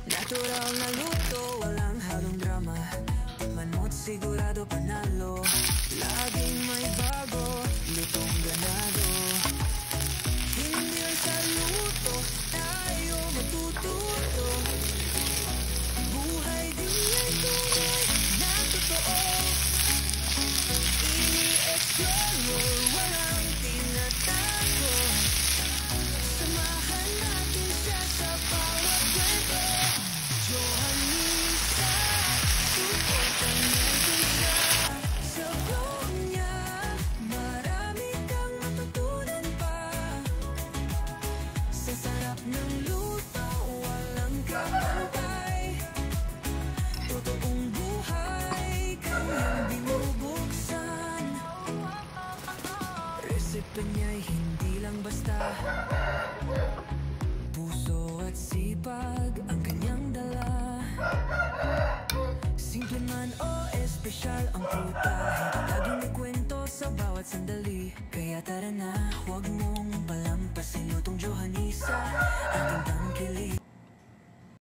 Natural na luto, walang halong drama. Manot sigurado panalo. Laging may bago, lutong ganado. Hindi lang sa luto tayo matututo. Buhay din ay tunay na totoo. Ini-explore, walang tinatago. Samahan natin siya sa bawat kwento. Johanisa, suportan natin siya. Sa vlog niya, marami kang matutunan pa. Sa sarap ng luto, walang kapantay. Totoong buhay, kanyang binubuksan. Resipe niya'y hindi lang basta. Puso at sipag ang kanyang dala. Simple man o espesyal ang pruta, hindi laging may kwento sa bawat sandali. Kaya tara na, huwag mong palampasin lutong Johanisa, ating tangkili.